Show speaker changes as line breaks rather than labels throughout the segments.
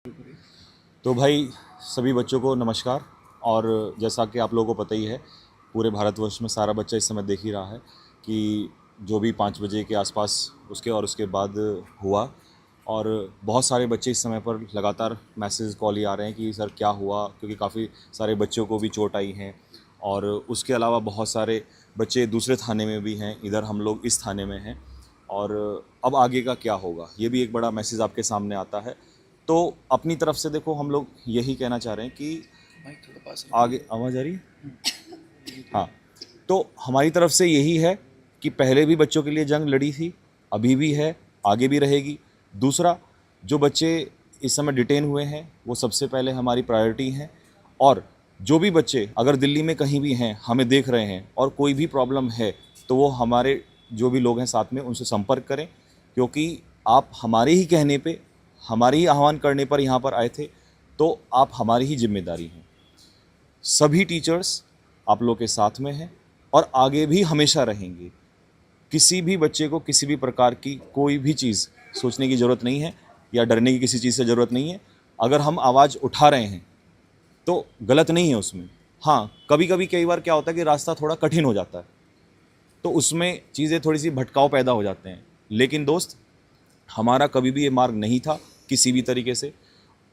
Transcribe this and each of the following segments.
तो भाई सभी बच्चों को नमस्कार। और जैसा कि आप लोगों को पता ही है, पूरे भारतवर्ष में सारा बच्चा इस समय देख ही रहा है कि जो भी 5 बजे के आसपास उसके बाद हुआ। और बहुत सारे बच्चे इस समय पर लगातार मैसेज कॉल ही आ रहे हैं कि सर क्या हुआ, क्योंकि काफ़ी सारे बच्चों को भी चोट आई हैं। और उसके अलावा बहुत सारे बच्चे दूसरे थाने में भी हैं, इधर हम लोग इस थाने में हैं। और अब आगे का क्या होगा, ये भी एक बड़ा मैसेज आपके सामने आता है। तो अपनी तरफ से देखो, हम लोग यही कहना चाह रहे हैं कि आगे आवाज़ आ रही है। हाँ, तो हमारी तरफ से यही है कि पहले भी बच्चों के लिए जंग लड़ी थी, अभी भी है, आगे भी रहेगी। दूसरा, जो बच्चे इस समय डिटेन हुए हैं वो सबसे पहले हमारी प्रायोरिटी हैं। और जो भी बच्चे अगर दिल्ली में कहीं भी हैं, हमें देख रहे हैं और कोई भी प्रॉब्लम है, तो वो हमारे जो भी लोग हैं साथ में उनसे संपर्क करें, क्योंकि आप हमारे ही कहने पे, हमारे ही आह्वान करने पर यहाँ पर आए थे, तो आप हमारी ही जिम्मेदारी हैं। सभी टीचर्स आप लोग के साथ में हैं और आगे भी हमेशा रहेंगे। किसी भी बच्चे को किसी भी प्रकार की कोई भी चीज़ सोचने की ज़रूरत नहीं है या डरने की किसी चीज़ से ज़रूरत नहीं है। अगर हम आवाज़ उठा रहे हैं तो गलत नहीं है उसमें। हाँ, कभी कभी कई बार क्या होता है कि रास्ता थोड़ा कठिन हो जाता है, तो उसमें चीज़ें थोड़ी सी भटकाव पैदा हो जाते हैं। लेकिन दोस्त, हमारा कभी भी ये मार्ग नहीं था किसी भी तरीके से।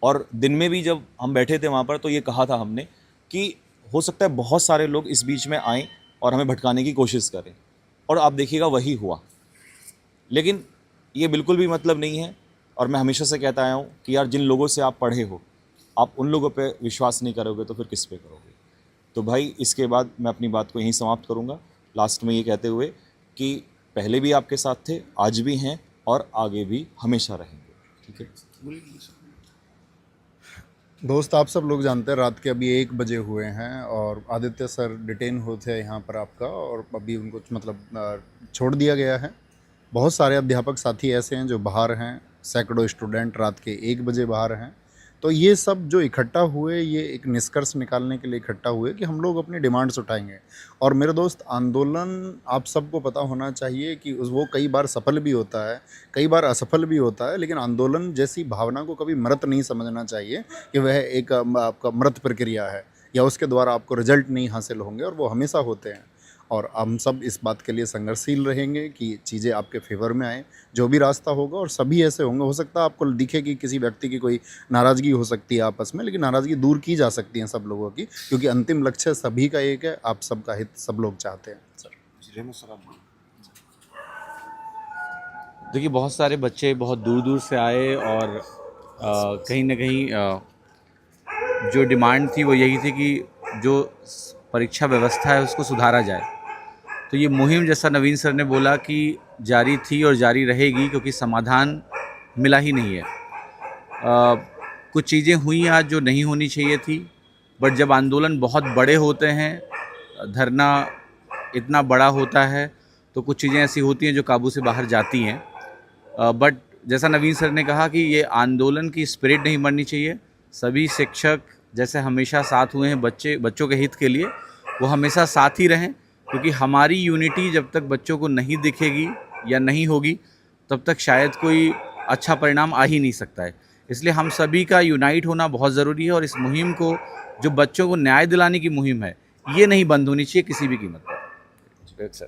और दिन में भी जब हम बैठे थे वहाँ पर, तो ये कहा था हमने कि हो सकता है बहुत सारे लोग इस बीच में आएँ और हमें भटकाने की कोशिश करें, और आप देखिएगा वही हुआ। लेकिन ये बिल्कुल भी मतलब नहीं है। और मैं हमेशा से कहता आया हूँ कि यार, जिन लोगों से आप पढ़े हो, आप उन लोगों पे विश्वास नहीं करोगे तो फिर किस पे करोगे। तो भाई, इसके बाद मैं अपनी बात को यहीं समाप्त करूँगा, लास्ट में ये कहते हुए कि पहले भी आपके साथ थे, आज भी हैं और आगे भी हमेशा रहेंगे। ठीक है
दोस्त, आप सब लोग जानते हैं रात के अभी 1 बजे हुए हैं और आदित्य सर डिटेन हुए थे यहाँ पर आपका, और अभी उनको छोड़ दिया गया है। बहुत सारे अध्यापक साथी ऐसे हैं जो बाहर हैं, सैकड़ों स्टूडेंट रात के 1 बजे बाहर हैं। तो ये सब जो इकट्ठा हुए, ये एक निष्कर्ष निकालने के लिए इकट्ठा हुए कि हम लोग अपनी डिमांड्स उठाएंगे। और मेरे दोस्त, आंदोलन आप सबको पता होना चाहिए कि वो कई बार सफल भी होता है, कई बार असफल भी होता है, लेकिन आंदोलन जैसी भावना को कभी मृत नहीं समझना चाहिए कि वह एक आपका मृत प्रक्रिया है या उसके द्वारा आपको रिजल्ट नहीं हासिल होंगे, और वो हमेशा होते हैं। और हम सब इस बात के लिए संघर्षशील रहेंगे कि चीज़ें आपके फेवर में आएँ, जो भी रास्ता होगा। और सभी ऐसे होंगे, हो सकता है आपको दिखे कि किसी व्यक्ति की कोई नाराज़गी हो सकती है आपस में, लेकिन नाराज़गी दूर की जा सकती है सब लोगों की, क्योंकि अंतिम लक्ष्य सभी का एक है, आप सबका हित सब लोग चाहते हैं। सर
देखिए, बहुत सारे बच्चे बहुत दूर दूर से आए और कहीं ना कहीं जो डिमांड थी वो यही थी कि जो परीक्षा व्यवस्था है उसको सुधारा जाए। तो ये मुहिम, जैसा नवीन सर ने बोला, कि जारी थी और जारी रहेगी, क्योंकि समाधान मिला ही नहीं है। कुछ चीज़ें हुई आज जो नहीं होनी चाहिए थी, बट जब आंदोलन बहुत बड़े होते हैं, धरना इतना बड़ा होता है, तो कुछ चीज़ें ऐसी होती हैं जो काबू से बाहर जाती हैं। बट जैसा नवीन सर ने कहा कि ये आंदोलन की स्पिरिट नहीं मरनी चाहिए। सभी शिक्षक जैसे हमेशा साथ हुए हैं बच्चों के हित के लिए, वो हमेशा साथ ही रहें, क्योंकि हमारी यूनिटी जब तक बच्चों को नहीं दिखेगी या नहीं होगी, तब तक शायद कोई अच्छा परिणाम आ ही नहीं सकता है। इसलिए हम सभी का यूनाइट होना बहुत ज़रूरी है, और इस मुहिम को, जो बच्चों को न्याय दिलाने की मुहिम है, ये नहीं बंद होनी चाहिए किसी भी कीमत पर। सर,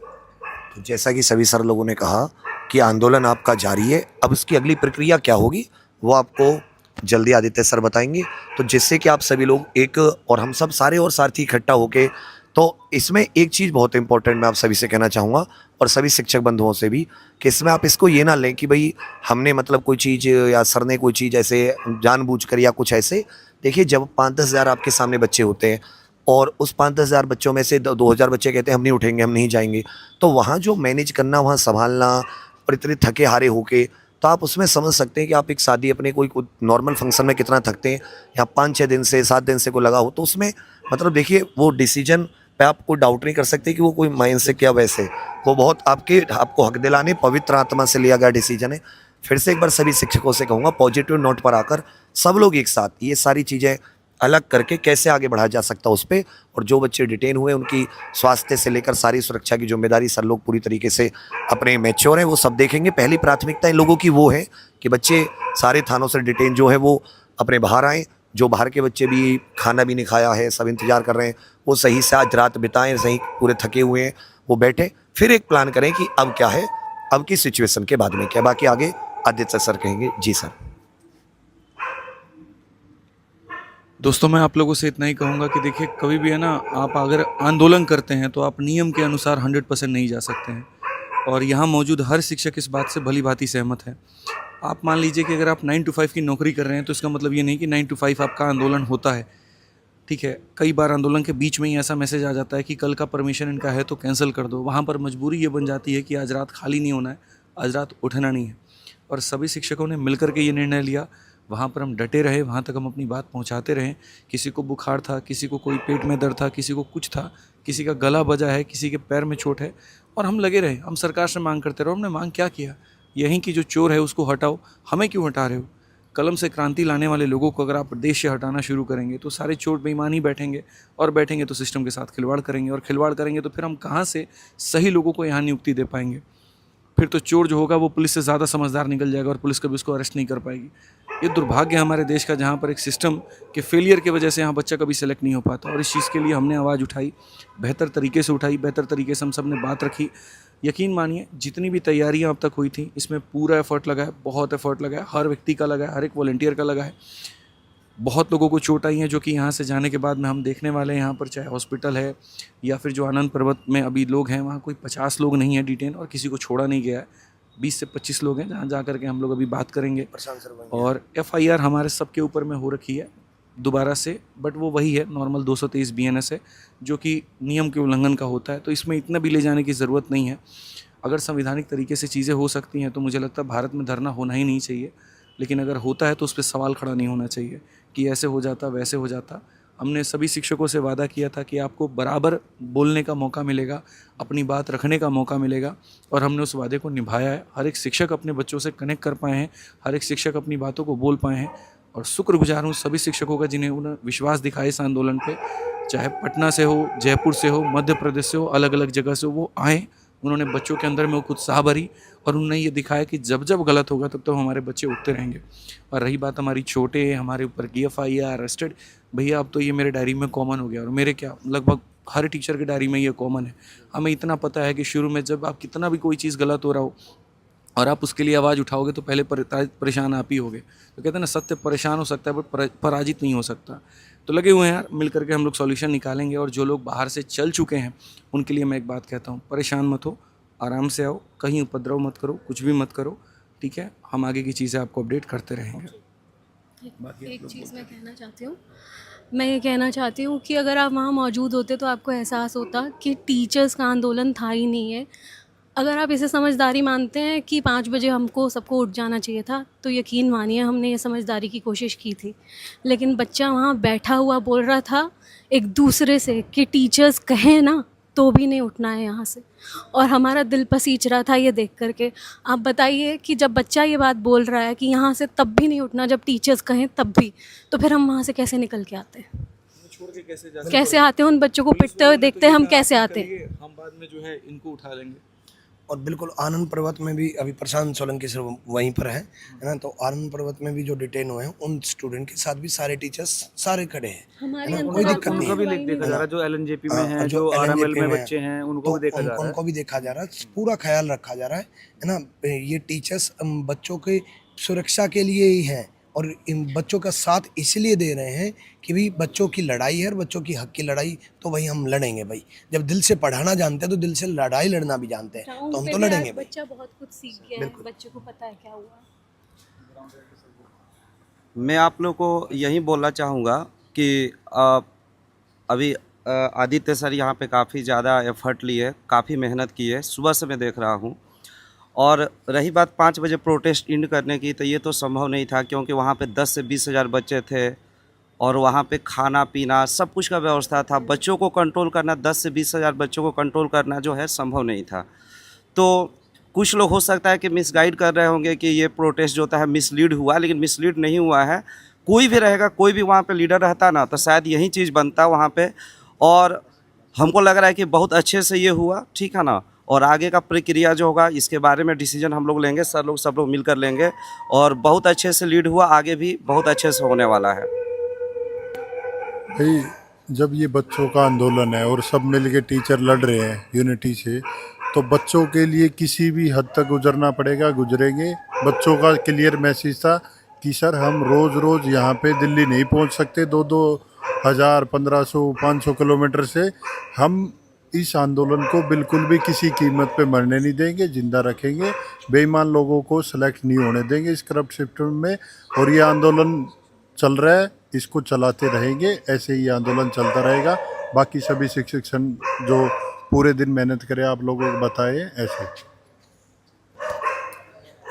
तो जैसा कि सभी सर लोगों ने कहा कि आंदोलन आपका जारी है, अब इसकी अगली प्रक्रिया क्या होगी वो आपको जल्दी आदित्य सर बताएंगे। तो जिससे कि आप सभी लोग एक, और हम सब सारे और साथी इकट्ठा होके, तो इसमें एक चीज़ बहुत इंपॉर्टेंट मैं आप सभी से कहना चाहूँगा और सभी शिक्षक बंधुओं से भी, कि इसमें आप इसको ये ना लें कि भाई हमने मतलब कोई चीज़ या सर ने कोई चीज़ ऐसे जानबूझकर या कुछ ऐसे। देखिए, जब 5-10 हज़ार आपके सामने बच्चे होते हैं और उस 5-10 हज़ार बच्चों में से 2,000 बच्चे कहते हैं हम नहीं उठेंगे, हम नहीं जाएंगे, तो वहाँ जो मैनेज करना, वहाँ संभालना, और इतने थके हारे होके, तो आप उसमें समझ सकते हैं कि आप एक शादी, अपने कोई नॉर्मल फंक्शन में कितना थकते हैं, या 5-6 दिन से 7 दिन से को लगा हो, तो उसमें मतलब देखिए, वो डिसीजन पे आप कोई डाउट नहीं कर सकते कि वो कोई माइंड से क्या, वैसे वो बहुत आपको हक दिलाने पवित्र आत्मा से लिया गया डिसीजन है। फिर से एक बार सभी शिक्षकों से कहूँगा, पॉजिटिव नोट पर आकर सब लोग एक साथ ये सारी चीज़ें अलग करके कैसे आगे बढ़ाया जा सकता है उस पर। और जो बच्चे डिटेन हुए, उनकी स्वास्थ्य से लेकर सारी सुरक्षा की जिम्मेदारी सर लोग पूरी तरीके से अपने मैच्योर हैं, वो सब देखेंगे। पहली प्राथमिकता इन लोगों की वो है कि बच्चे सारे थानों से डिटेन जो है वो अपने बाहर आएँ। जो बाहर के बच्चे भी खाना भी नहीं खाया है, सब इंतज़ार कर रहे हैं, वो सही से आज रात बिताएं, सही पूरे थके हुए हैं, वो बैठे फिर एक प्लान करें कि अब क्या है, अब की सिचुएशन के बाद में क्या। बाकी आगे आदित्य सर कहेंगे। जी सर।
दोस्तों मैं आप लोगों से इतना ही कहूँगा कि देखिए कभी भी है ना, आप अगर आंदोलन करते हैं तो आप नियम के अनुसार 100% नहीं जा सकते हैं, और यहाँ मौजूद हर शिक्षक इस बात से भली भांति सहमत है। आप मान लीजिए कि अगर आप 9 to 5 की नौकरी कर रहे हैं तो इसका मतलब ये नहीं कि 9 to 5 आपका आंदोलन होता है, ठीक है। कई बार आंदोलन के बीच में ही ऐसा मैसेज आ जाता है कि कल का परमिशन इनका है तो कैंसिल कर दो। वहाँ पर मजबूरी ये बन जाती है कि आज रात खाली नहीं होना है, आज रात उठना नहीं है। और सभी शिक्षकों ने मिलकर के ये निर्णय लिया, वहाँ पर हम डटे रहे, वहाँ तक हम अपनी बात पहुँचाते रहें। किसी को बुखार था, किसी को कोई पेट में दर्द था, किसी को कुछ था, किसी का गला बजा है, किसी के पैर में चोट है, और हम लगे रहे। हम सरकार से मांग करते रहे। हमने मांग क्या किया? यहीं की जो चोर है उसको हटाओ। हमें क्यों हटा रहे हो? कलम से क्रांति लाने वाले लोगों को अगर आप देश से हटाना शुरू करेंगे तो सारे चोर बेईमान ही बैठेंगे, और बैठेंगे तो सिस्टम के साथ खिलवाड़ करेंगे, और खिलवाड़ करेंगे तो फिर हम कहाँ से सही लोगों को यहाँ नियुक्ति दे पाएंगे? फिर तो चोर जो होगा वो पुलिस से ज़्यादा समझदार निकल जाएगा और पुलिस कभी उसको अरेस्ट नहीं कर पाएगी। ये दुर्भाग्य है हमारे देश का, जहाँ पर एक सिस्टम के फेलियर की वजह से यहाँ बच्चा कभी सेलेक्ट नहीं हो पाता। और इस चीज़ के लिए हमने आवाज़ उठाई, बेहतर तरीके से उठाई, बेहतर तरीके से हम सब ने बात रखी। यकीन मानिए जितनी भी तैयारियाँ अब तक हुई थी इसमें पूरा एफर्ट लगा है, बहुत एफर्ट लगा है, हर व्यक्ति का लगा है, हर एक वॉलंटियर का लगा है। बहुत लोगों को चोट आई है जो कि यहाँ से जाने के बाद में हम देखने वाले हैं। यहाँ पर चाहे हॉस्पिटल है या फिर जो आनंद पर्वत में अभी लोग हैं वहाँ कोई 50 लोग नहीं है डिटेन, और किसी को छोड़ा नहीं गया है। 20 से 25 लोग हैं जहाँ जा करके हम लोग अभी बात करेंगे। और FIR हमारे सबके ऊपर में हो रखी है दोबारा से, बट वो वही है, नॉर्मल 223 BNS है जो कि नियम के उल्लंघन का होता है। तो इसमें इतना भी ले जाने की ज़रूरत नहीं है। अगर संवैधानिक तरीके से चीज़ें हो सकती हैं तो मुझे लगता है भारत में धरना होना ही नहीं चाहिए। लेकिन अगर होता है तो उस पर सवाल खड़ा नहीं होना चाहिए कि ऐसे हो जाता, वैसे हो जाता। हमने सभी शिक्षकों से वादा किया था कि आपको बराबर बोलने का मौका मिलेगा, अपनी बात रखने का मौका मिलेगा, और हमने उस वादे को निभाया है। हर एक शिक्षक अपने बच्चों से कनेक्ट कर पाए हैं, हर एक शिक्षक अपनी बातों को बोल पाए हैं, और शुक्रगुजार हूँ सभी शिक्षकों का जिन्हें उन्हें विश्वास दिखाया इस आंदोलन पे। चाहे पटना से हो, जयपुर से हो, मध्य प्रदेश से हो, अलग अलग जगह से वो आए, उन्होंने बच्चों के अंदर में वो उत्साह भरी, और उन्होंने ये दिखाया कि जब जब गलत होगा तब हमारे बच्चे उठते रहेंगे। और रही बात हमारी छोटे, हमारे ऊपर DFI या अरेस्टेड, भैया अब तो ये मेरे डायरी में कॉमन हो गया, और मेरे क्या लगभग हर टीचर के डायरी में ये कॉमन है। हमें इतना पता है कि शुरू में जब आप कितना भी कोई चीज़ गलत हो रहा हो और आप उसके लिए आवाज़ उठाओगे तो पहले परेशान आप ही होगे। तो कहते हैं ना, सत्य परेशान हो सकता है बट पराजित नहीं हो सकता। तो लगे हुए हैं यार, मिल करके हम लोग सॉल्यूशन निकालेंगे। और जो लोग बाहर से चल चुके हैं उनके लिए मैं एक बात कहता हूँ, परेशान मत हो, आराम से आओ, कहीं उपद्रव मत करो, कुछ भी मत करो, ठीक है। हम आगे की चीज़ें आपको अपडेट करते रहेंगे।
एक चीज़ मैं कहना चाहती हूँ, मैं ये कहना चाहती हूँ कि अगर आप वहाँ मौजूद होते तो आपको एहसास होता कि टीचर्स का आंदोलन था ही नहीं है। अगर आप इसे समझदारी मानते हैं कि 5 बजे हमको सबको उठ जाना चाहिए था, तो यकीन मानिए हमने ये समझदारी की कोशिश की थी। लेकिन बच्चा वहाँ बैठा हुआ बोल रहा था एक दूसरे से कि टीचर्स कहें ना तो भी नहीं उठना है यहाँ से, और हमारा दिल पसीज रहा था ये देख करके। आप बताइए कि जब बच्चा ये बात बोल रहा है कि यहाँ से तब भी नहीं उठना जब टीचर्स कहें तब भी, तो फिर हम वहाँ से कैसे निकल के आते हैं?
छोड़ के
कैसे आते हैं? उन बच्चों को पिटते हुए देखते हैं, हम कैसे आते हैं?
हम बाद में जो है इनको उठा लेंगे।
और बिल्कुल आनंद पर्वत में भी अभी प्रशांत सोलंकी सर वहीं पर है ना, तो आनंद पर्वत में भी जो डिटेन हुए हैं उन स्टूडेंट के साथ भी सारे टीचर्स सारे खड़े हैं,
हमारे
है ना,
अंदर
कोई
आप
दिक्कत नहीं
उनको भी
है।
देखा जा रहा है,
जो LNJP में है,
जो
जो RML
LNJP
में
में
बच्चे हैं, उनको
तो
भी देखा जा रहा है।
उनको भी देखा जा रहा है, पूरा ख्याल रखा जा रहा है ना। ये टीचर्स बच्चों के सुरक्षा के लिए ही हैं, और इन बच्चों का साथ इसलिए दे रहे हैं कि भी बच्चों की लड़ाई है, और बच्चों की हक की लड़ाई तो भाई हम लड़ेंगे भाई। जब दिल से पढ़ाना जानते हैं तो दिल से लड़ाई लड़ना भी जानते हैं, तो हम तो लड़ेंगे भाई।
बच्चा बहुत कुछ सीख गया है, बच्चे को पता है क्या हुआ।
मैं आप लोग को यही बोलना चाहूँगा कि अभी आदित्य सर यहाँ पे काफ़ी ज़्यादा एफर्ट लिए, काफ़ी मेहनत की है, सुबह से मैं देख रहा हूँ। और रही बात 5 बजे प्रोटेस्ट एंड करने की, तो ये तो संभव नहीं था, क्योंकि वहाँ पे 10 से 20 हज़ार बच्चे थे, और वहाँ पे खाना पीना सब कुछ का व्यवस्था था। बच्चों को कंट्रोल करना, 10 से 20 हज़ार बच्चों को कंट्रोल करना जो है संभव नहीं था। तो कुछ लोग हो सकता है कि मिसगाइड कर रहे होंगे कि ये प्रोटेस्ट जो होता है मिसलीड हुआ, लेकिन मिसलीड नहीं हुआ है। कोई भी रहेगा, कोई भी वहाँ पे लीडर रहता ना, तो शायद यही चीज़ बनता वहाँ पे। और हमको लग रहा है कि बहुत अच्छे से ये हुआ, ठीक है ना। और आगे का प्रक्रिया जो होगा इसके बारे में डिसीजन हम लोग लेंगे, सर लोग सब लोग मिलकर लेंगे और बहुत अच्छे से लीड हुआ, आगे भी बहुत अच्छे से होने वाला है।
भाई जब ये बच्चों का आंदोलन है और सब मिलके टीचर लड़ रहे हैं यूनिटी से, तो बच्चों के लिए किसी भी हद तक गुजरना पड़ेगा, गुजरेंगे। बच्चों का क्लियर मैसेज था कि सर हम रोज़ रोज़ यहाँ पे दिल्ली नहीं पहुँच सकते, 2-2 हज़ार 1500 500 किलोमीटर से। हम इस आंदोलन को बिल्कुल भी किसी कीमत पे मरने नहीं देंगे, जिंदा रखेंगे। बेईमान लोगों को सेलेक्ट नहीं होने देंगे इस करप्ट सिस्टम में। और ये आंदोलन चल रहा है, इसको चलाते रहेंगे, ऐसे ही आंदोलन चलता रहेगा। बाकी सभी शिक्षक संघ जो पूरे दिन मेहनत करें, आप लोगों को बताए ऐसे।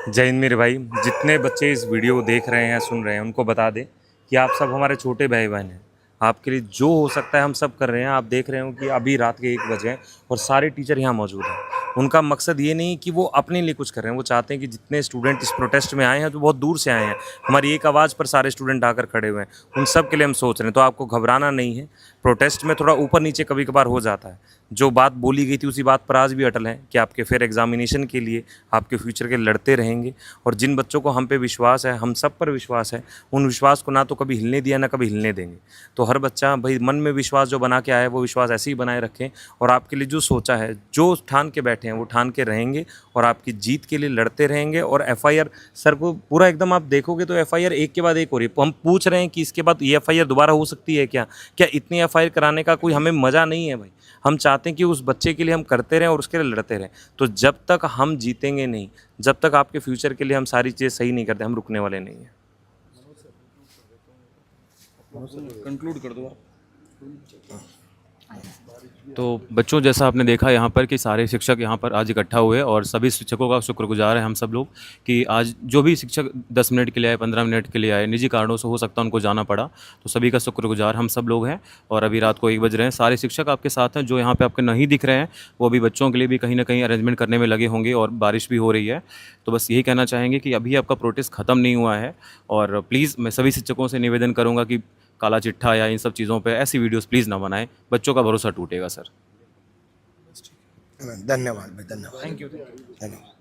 जय हिंद मेरे भाई, जितने बच्चे इस वीडियो को देख रहे हैं, सुन रहे हैं, उनको बता दें कि आप सब हमारे छोटे भाई बहन हैं। आपके लिए जो हो सकता है हम सब कर रहे हैं। आप देख रहे हो कि अभी रात के 1 बजे हैं और सारे टीचर यहाँ मौजूद हैं। उनका मकसद ये नहीं कि वो अपने लिए कुछ कर रहे हैं, वो चाहते हैं कि जितने स्टूडेंट इस प्रोटेस्ट में आए हैं तो बहुत दूर से आए हैं, हमारी एक आवाज़ पर सारे स्टूडेंट आकर खड़े हुए हैं, उन सब के लिए हम सोच रहे हैं। तो आपको घबराना नहीं है। प्रोटेस्ट में थोड़ा ऊपर नीचे कभी कभार हो जाता है। जो बात बोली गई थी उसी बात पर आज भी अटल हैं कि आपके फिर एग्जामिनेशन के लिए, आपके फ्यूचर के लड़ते रहेंगे। और जिन बच्चों को हम पे विश्वास है, हम सब पर विश्वास है, उन विश्वास को ना तो कभी हिलने दिया ना कभी हिलने देंगे। तो हर बच्चा भाई मन में विश्वास जो बना के आया है वो विश्वास ऐसे ही बनाए रखें और आपके लिए जो सोचा है, जो ठान के बैठे हैं वो ठान के रहेंगे और आपकी जीत के लिए लड़ते रहेंगे। और FIR सर को पूरा एकदम आप देखोगे तो FIR एक के बाद एक हो रही है। हम पूछ रहे हैं कि इसके बाद ये FIR दोबारा हो सकती है क्या? क्या इतनी FIR कराने का कोई हमें मज़ा नहीं है भाई। हम चाहते हैं कि उस बच्चे के लिए हम करते रहें और उसके लिए लड़ते रहें। तो जब तक हम जीतेंगे नहीं, जब तक आपके फ्यूचर के लिए हम सारी चीज़ें सही नहीं करते, हम रुकने वाले नहीं हैं।
कंक्लूड कर दो आप।
तो बच्चों, जैसा आपने देखा यहाँ पर कि सारे शिक्षक यहाँ पर आज इकट्ठा हुए और सभी शिक्षकों का शुक्रगुजार हैं हम सब लोग कि आज जो भी शिक्षक 10 मिनट के लिए आए, 15 मिनट के लिए आए, निजी कारणों से हो सकता है उनको जाना पड़ा, तो सभी का शुक्रगुजार हम सब लोग हैं। और अभी रात को 1 बज रहे हैं। सारे शिक्षक आपके साथ हैं। जो यहाँ पे आपके नहीं दिख रहे हैं वो अभी बच्चों के लिए भी कहीं ना कहीं अरेंजमेंट करने में लगे होंगे और बारिश भी हो रही है। तो बस यही कहना चाहेंगे कि अभी आपका प्रोटेस्ट ख़त्म नहीं हुआ है। और प्लीज़ मैं सभी शिक्षकों से निवेदन करूँगा कि काला चिट्ठा या इन सब चीज़ों पे ऐसी वीडियोस प्लीज़ ना बनाएं, बच्चों का भरोसा टूटेगा सर।
धन्यवाद भाई, धन्यवाद।
Thank you.
धन्यवाद।